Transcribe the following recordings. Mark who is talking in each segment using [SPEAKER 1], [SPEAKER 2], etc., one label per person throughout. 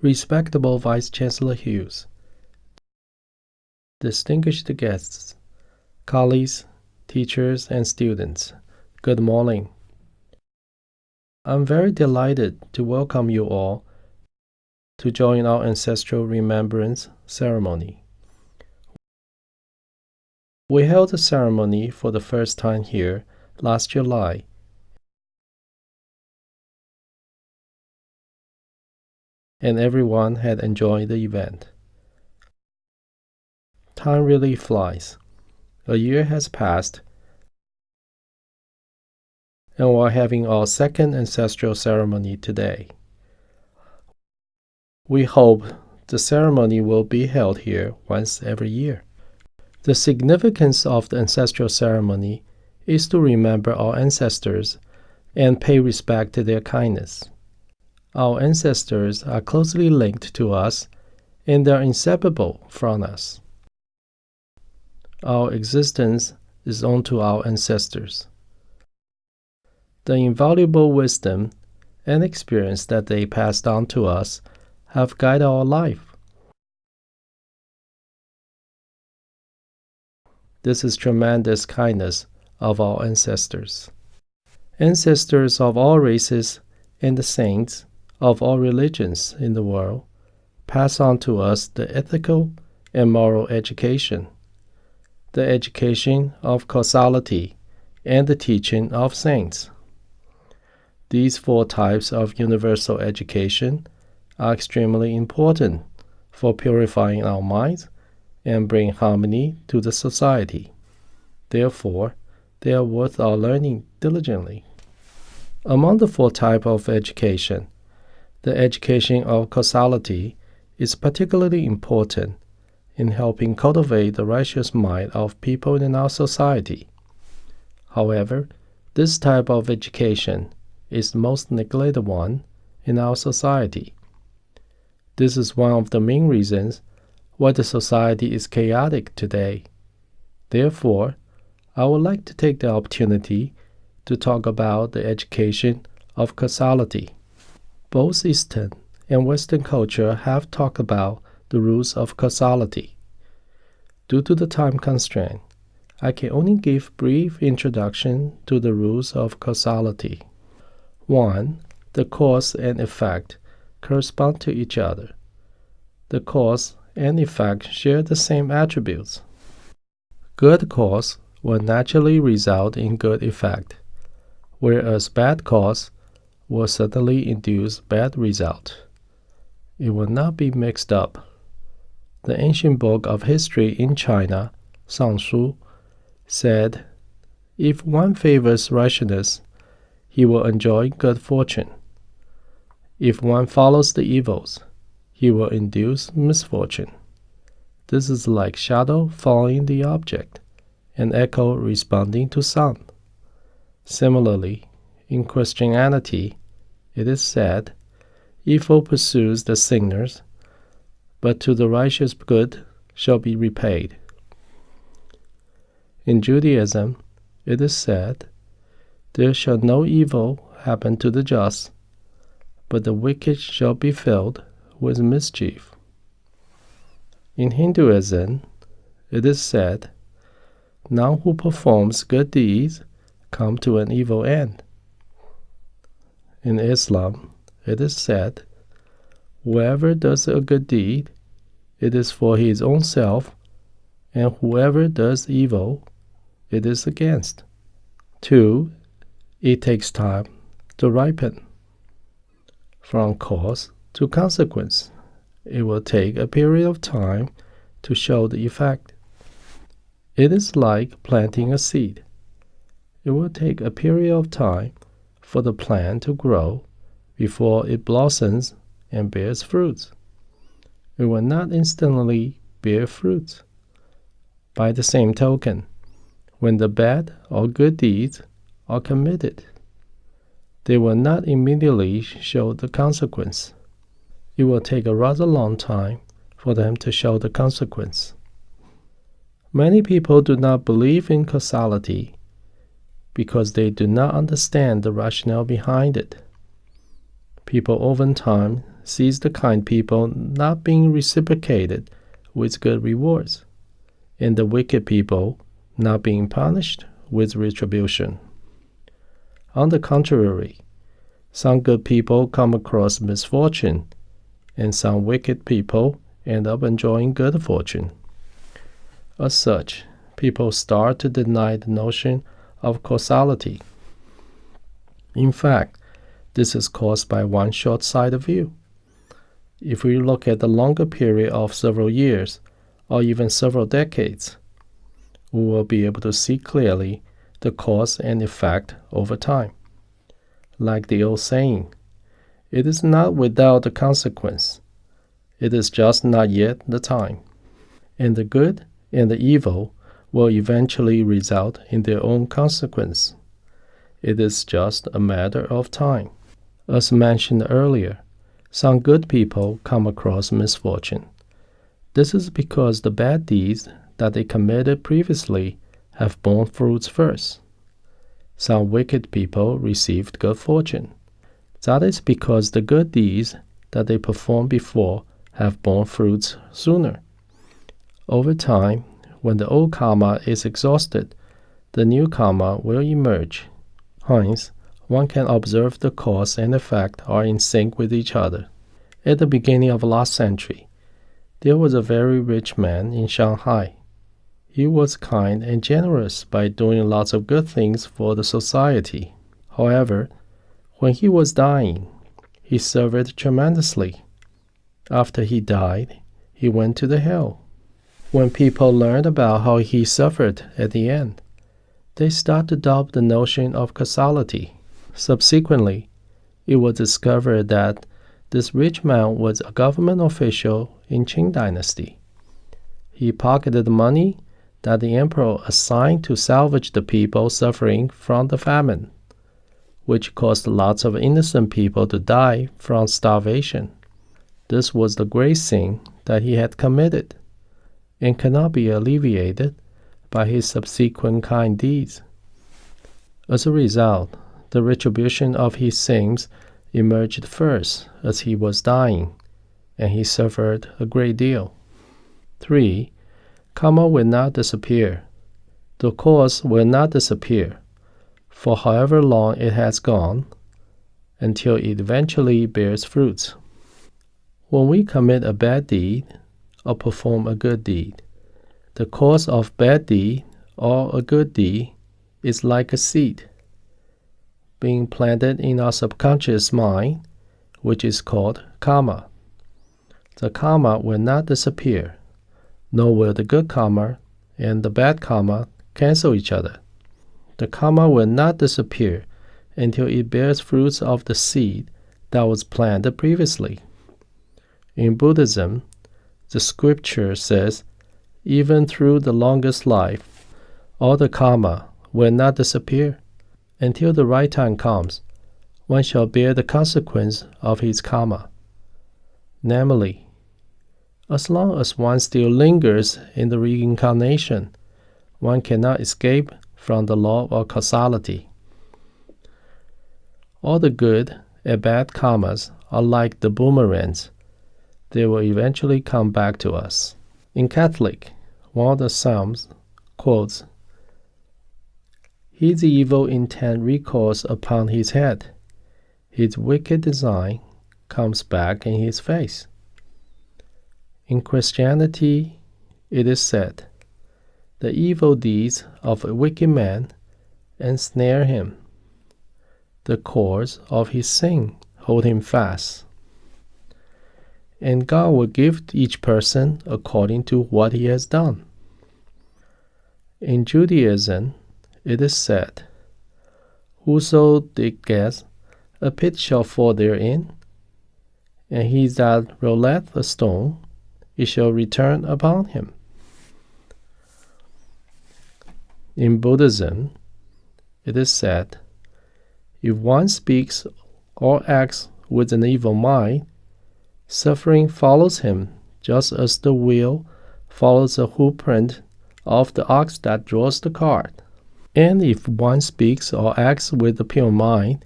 [SPEAKER 1] Respectable Vice-Chancellor Hughes, distinguished guests, colleagues, teachers, and students, good morning. I'm very delighted to welcome you all to join our ancestral remembrance ceremony. We held the ceremony for the first time here last July, and everyone had enjoyed the event. Time really flies. A year has passed, and we're having our second ancestral ceremony today. We hope the ceremony will be held here once every year. The significance of the ancestral ceremony is to remember our ancestors and pay respect to their kindness. Our ancestors are closely linked to us, and they are inseparable from us. Our existence is owed to our ancestors. The invaluable wisdom and experience that they passed on to us have guided our life. This is tremendous kindness of our ancestors. Ancestors of all races and the saints of all religions in the world pass on to us the ethical and moral education, the education of causality, and the teaching of saints. These 4 types of universal education are extremely important for purifying our minds and bring harmony to the society. Therefore, they are worth our learning diligently. Among the 4 types of education, the education of causality is particularly important in helping cultivate the righteous mind of people in our society. However, this type of education is the most neglected one in our society. This is one of the main reasons why the society is chaotic today. Therefore, I would like to take the opportunity to talk about the education of causality. Both Eastern and Western culture have talked about the rules of causality. Due to the time constraint, I can only give brief introduction to the rules of causality. 1. The cause and effect correspond to each other. The cause and effect share the same attributes. Good cause will naturally result in good effect, whereas bad cause will certainly induce bad result. It will not be mixed up. The ancient book of history in China, Shangshu, said, if one favors righteousness, he will enjoy good fortune. If one follows the evils, he will induce misfortune. This is like shadow following the object, and echo responding to sound. Similarly, in Christianity, it is said, evil pursues the sinners, but to the righteous good shall be repaid. In Judaism, it is said, there shall no evil happen to the just, but the wicked shall be filled with mischief. In Hinduism, it is said, none who performs good deeds come to an evil end. In Islam, it is said, whoever does a good deed, it is for his own self, and whoever does evil, it is against. 2. It takes time to ripen. From cause to consequence, it will take a period of time to show the effect. It is like planting a seed. It will take a period of time for the plant to grow before it blossoms and bears fruits. It will not instantly bear fruits. By the same token, when the bad or good deeds are committed, they will not immediately show the consequence. It will take a rather long time for them to show the consequence. Many people do not believe in causality because they do not understand the rationale behind it. People oftentimes sees the kind people not being reciprocated with good rewards, and the wicked people not being punished with retribution. On the contrary, some good people come across misfortune, and some wicked people end up enjoying good fortune. As such, people start to deny the notion of causality. In fact, this is caused by one short-sighted view. If we look at the longer period of several years, or even several decades, we will be able to see clearly the cause and effect over time. Like the old saying, it is not without the consequence. It is just not yet the time. And the good and the evil will eventually result in their own consequence. It is just a matter of time. As mentioned earlier, some good people come across misfortune. This is because the bad deeds that they committed previously have borne fruits first. Some wicked people received good fortune. That is because the good deeds that they performed before have borne fruits sooner. Over time, when the old karma is exhausted, the new karma will emerge. Hence, one can observe the cause and effect are in sync with each other. At the beginning of last century, there was a very rich man in Shanghai. He was kind and generous by doing lots of good things for the society. However, when he was dying, he suffered tremendously. After he died, he went to the hell. When people learned about how he suffered at the end, they started to doubt the notion of causality. Subsequently, it was discovered that this rich man was a government official in Qing dynasty. He pocketed the money that the emperor assigned to salvage the people suffering from the famine, which caused lots of innocent people to die from starvation. This was the great sin that he had committed, and cannot be alleviated by his subsequent kind deeds. As a result, the retribution of his sins emerged first as he was dying, and he suffered a great deal. 3. Karma will not disappear. The cause will not disappear, for however long it has gone, until it eventually bears fruits. When we commit a bad deed or perform a good deed, the cause of bad deed or a good deed is like a seed being planted in our subconscious mind, which is called karma. The karma will not disappear, nor will the good karma and the bad karma cancel each other. The karma will not disappear until it bears fruits of the seed that was planted previously. In Buddhism, the scripture says, even through the longest life, all the karma will not disappear. Until the right time comes, one shall bear the consequence of his karma. Namely, as long as one still lingers in the reincarnation, one cannot escape from the law of causality. All the good and bad karmas are like the boomerangs. They will eventually come back to us. In Catholic, one of the Psalms quotes, "His evil intent recoils upon his head. His wicked design comes back in his face." In Christianity, it is said, "The evil deeds of a wicked man ensnare him. The cords of his sin hold him fast. And God will give each person according to what he has done." In Judaism, it is said, "Whoso diggeth a pit shall fall therein, and he that rolleth a stone, it shall return upon him." In Buddhism, it is said, "If one speaks or acts with an evil mind, suffering follows him just as the wheel follows the hoofprint of the ox that draws the cart. And if one speaks or acts with a pure mind,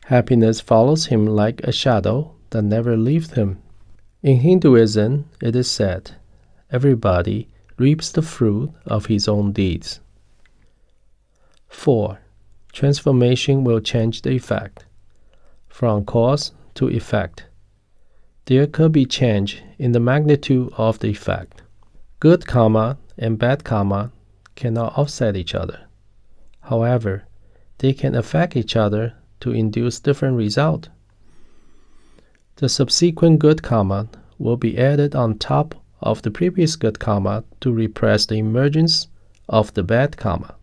[SPEAKER 1] happiness follows him like a shadow that never leave him. In Hinduism, it is said, everybody reaps the fruit of his own deeds. 4. Transformation will change the effect. From cause to effect, there could be change in the magnitude of the effect. Good karma and bad karma cannot offset each other. However, they can affect each other to induce different results. The subsequent good karma will be added on top of the previous good karma to repress the emergence of the bad karma.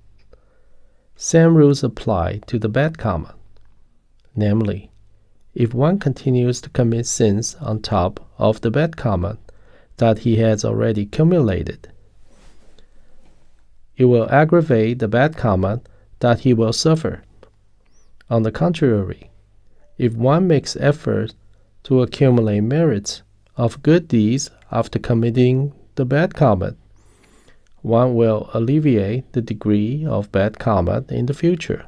[SPEAKER 1] Same rules apply to the bad karma. Namely, if one continues to commit sins on top of the bad karma that he has already accumulated, it will aggravate the bad karma that he will suffer. On the contrary, if one makes effort to accumulate merits of good deeds after committing the bad karma, one will alleviate the degree of bad karma in the future.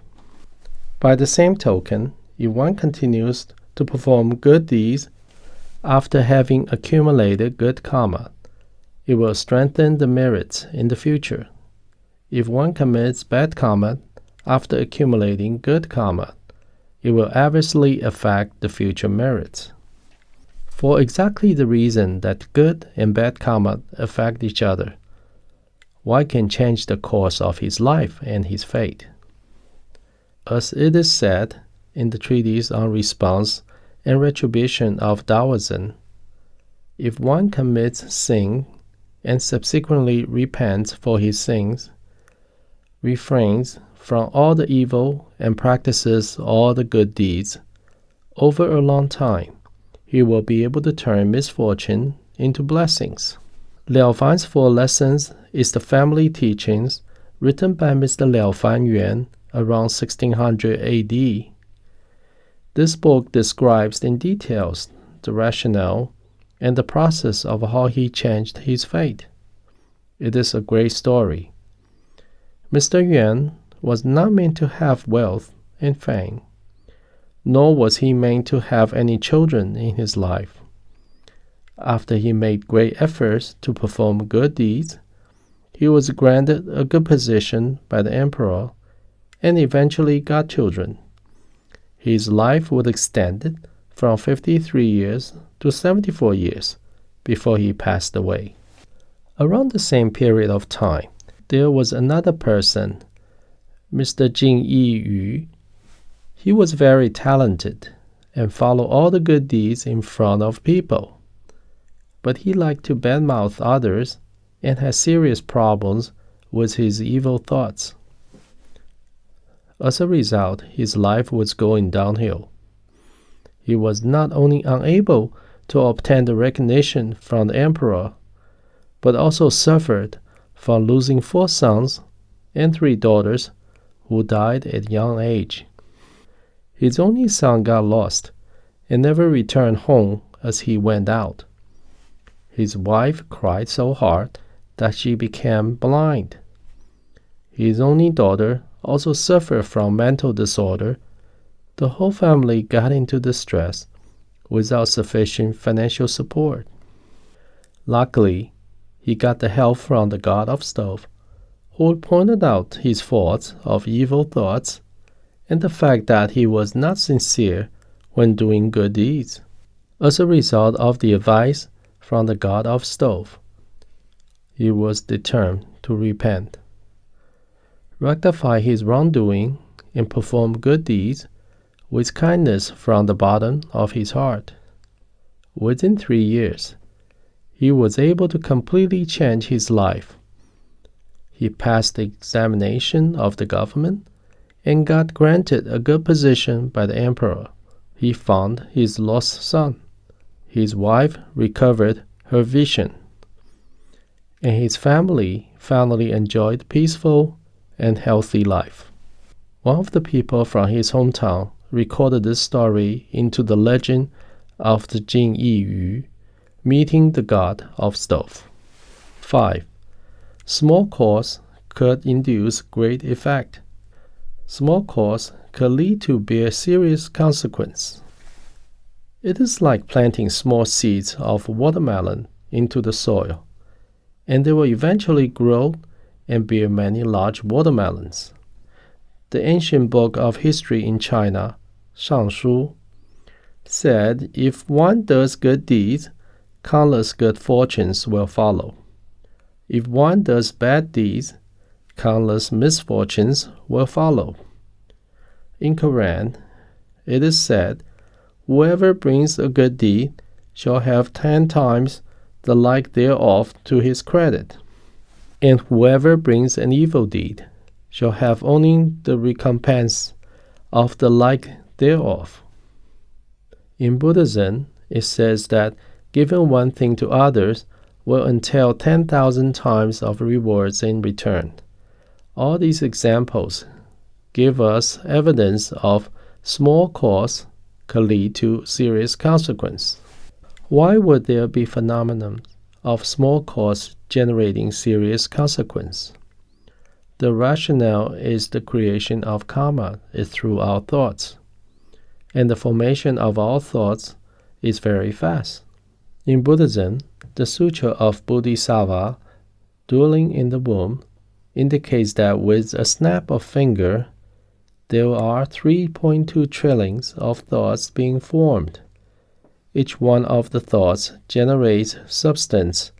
[SPEAKER 1] By the same token, if one continues to perform good deeds after having accumulated good karma, it will strengthen the merits in the future. If one commits bad karma after accumulating good karma, it will adversely affect the future merits. For exactly the reason that good and bad karma affect each other, one can change the course of his life and his fate. As it is said in the treatise on response and retribution of Taoism, if one commits sin and subsequently repents for his sins, refrains from all the evil and practices all the good deeds, over a long time, he will be able to turn misfortune into blessings. Liao Fan's 4 Lessons is the family teachings written by Mr. Liao Fan Yuan around 1600 AD. This book describes in details the rationale and the process of how he changed his fate. It is a great story. Mr. Yuan was not meant to have wealth and fame, nor was he meant to have any children in his life. After he made great efforts to perform good deeds, he was granted a good position by the emperor and eventually got children. His life was extended from 53 years to 74 years before he passed away. Around the same period of time, there was another person, Mr. Jing Yi. He was very talented and followed all the good deeds in front of people. But he liked to badmouth others and had serious problems with his evil thoughts. As a result, his life was going downhill. He was not only unable to obtain the recognition from the emperor, but also suffered from losing 4 sons and 3 daughters who died at young age. His only son got lost and never returned home as he went out. His wife cried so hard that she became blind. His only daughter also suffered from mental disorder. The whole family got into distress without sufficient financial support. Luckily, he got the help from the god of stove, who pointed out his faults of evil thoughts and the fact that he was not sincere when doing good deeds. As a result of the advice from the god of stove, he was determined to repent, rectify his wrongdoing, and perform good deeds with kindness from the bottom of his heart. Within 3 years, he was able to completely change his life. He passed the examination of the government and got granted a good position by the emperor. He found his lost son. His wife recovered her vision, and his family finally enjoyed peaceful and healthy life. One of the people from his hometown recorded this story into the legend of the Jing Yi meeting the god of stove. 5. Small cause could induce great effect. Small cause could lead to bear serious consequence. It is like planting small seeds of watermelon into the soil, and they will eventually grow and bear many large watermelons. The ancient book of history in China, Shangshu, said if one does good deeds, countless good fortunes will follow. If one does bad deeds, countless misfortunes will follow. In Quran, it is said, whoever brings a good deed shall have 10 times the like thereof to his credit, and whoever brings an evil deed shall have only the recompense of the like thereof. In Buddhism, it says that giving one thing to others will entail 10,000 times of rewards in return. All these examples give us evidence of small cause could lead to serious consequence. Why would there be phenomenon of small cause generating serious consequence? The rationale is the creation of karma is through our thoughts, and the formation of our thoughts is very fast. In Buddhism, the Sutra of Bodhisattva, dwelling in the womb, indicates that with a snap of finger, there are 3.2 trillions of thoughts being formed. Each one of the thoughts generates substance,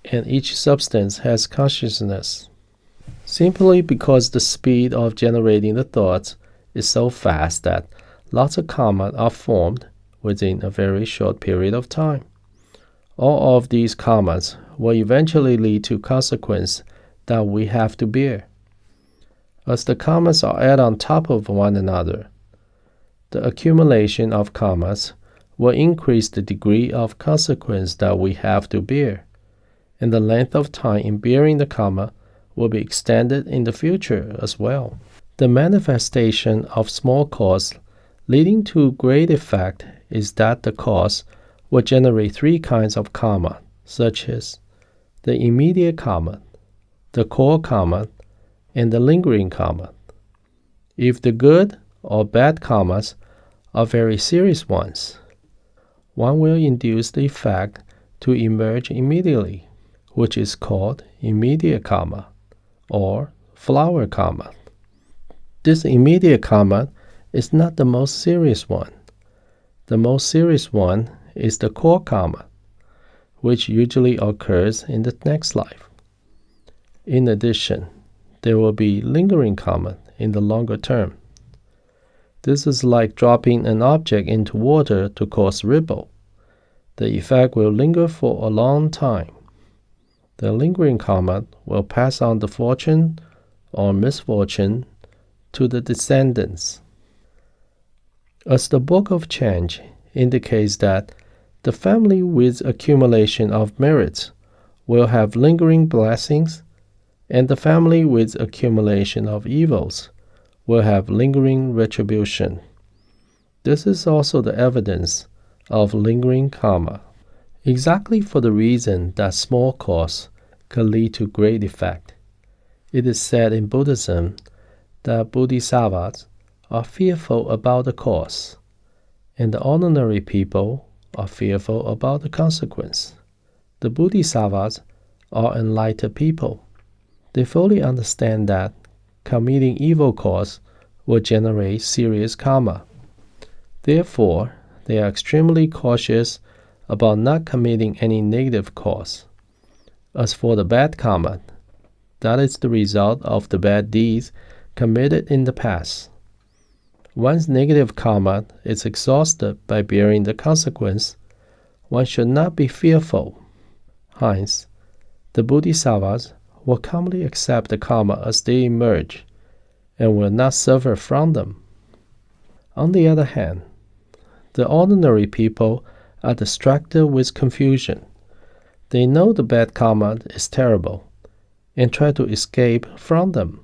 [SPEAKER 1] and each substance has consciousness. Simply because the speed of generating the thoughts is so fast that lots of karma are formed within a very short period of time. All of these karmas will eventually lead to consequence that we have to bear. As the karmas are added on top of one another, the accumulation of karmas will increase the degree of consequence that we have to bear, and the length of time in bearing the karma will be extended in the future as well. The manifestation of small cause leading to great effect is that the cause will generate 3 kinds of karma, such as the immediate karma, the core karma, and the lingering karma. If the good or bad karmas are very serious ones, one will induce the effect to emerge immediately, which is called immediate karma or flower karma. This immediate karma is not the most serious one. The most serious one is the core karma, which usually occurs in the next life. In addition, there will be lingering karma in the longer term. This is like dropping an object into water to cause ripple. The effect will linger for a long time. The lingering karma will pass on the fortune or misfortune to the descendants. As the Book of Change indicates that the family with accumulation of merits will have lingering blessings, and the family with accumulation of evils will have lingering retribution. This is also the evidence of lingering karma. Exactly for the reason that small cause can lead to great effect. It is said in Buddhism that bodhisattvas are fearful about the cause, and the ordinary people are fearful about the consequence. The bodhisattvas are enlightened people. They fully understand that committing evil cause will generate serious karma. Therefore, they are extremely cautious about not committing any negative cause. As for the bad karma, that is the result of the bad deeds committed in the past. Once negative karma is exhausted by bearing the consequence, one should not be fearful. Hence, the bodhisattvas will calmly accept the karma as they emerge and will not suffer from them. On the other hand, the ordinary people are distracted with confusion. They know the bad karma is terrible and try to escape from them,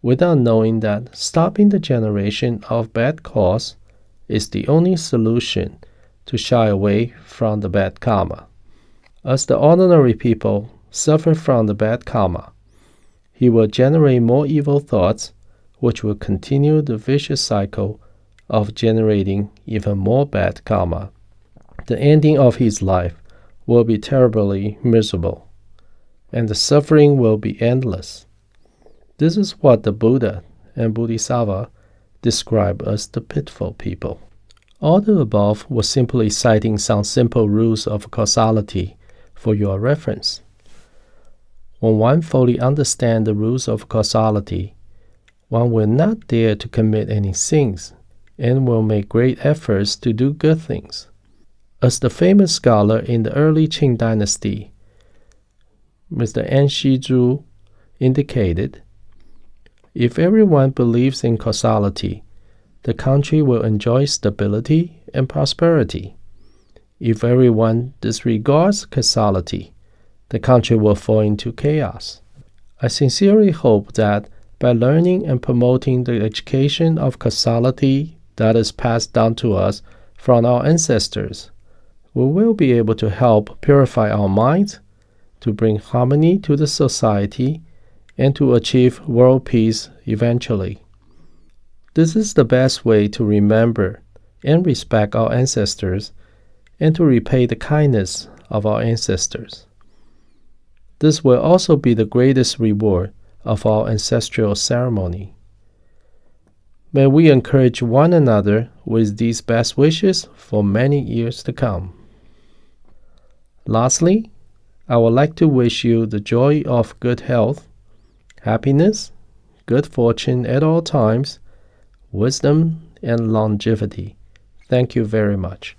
[SPEAKER 1] without knowing that stopping the generation of bad cause is the only solution to shy away from the bad karma. As the ordinary people suffer from the bad karma, he will generate more evil thoughts, which will continue the vicious cycle of generating even more bad karma. The ending of his life will be terribly miserable, and the suffering will be endless. This is what the Buddha and Bodhisattva describe as the pitiful people. All the above was simply citing some simple rules of causality for your reference. When one fully understands the rules of causality, one will not dare to commit any sins and will make great efforts to do good things. As the famous scholar in the early Qing dynasty, Mr. An Shizhu, indicated, if everyone believes in causality, the country will enjoy stability and prosperity. If everyone disregards causality, the country will fall into chaos. I sincerely hope that by learning and promoting the education of causality that is passed down to us from our ancestors, we will be able to help purify our minds, to bring harmony to the society, and to achieve world peace eventually. This is the best way to remember and respect our ancestors and to repay the kindness of our ancestors. This will also be the greatest reward of our ancestral ceremony. May we encourage one another with these best wishes for many years to come. Lastly, I would like to wish you the joy of good health, happiness, good fortune at all times, wisdom, and longevity. Thank you very much.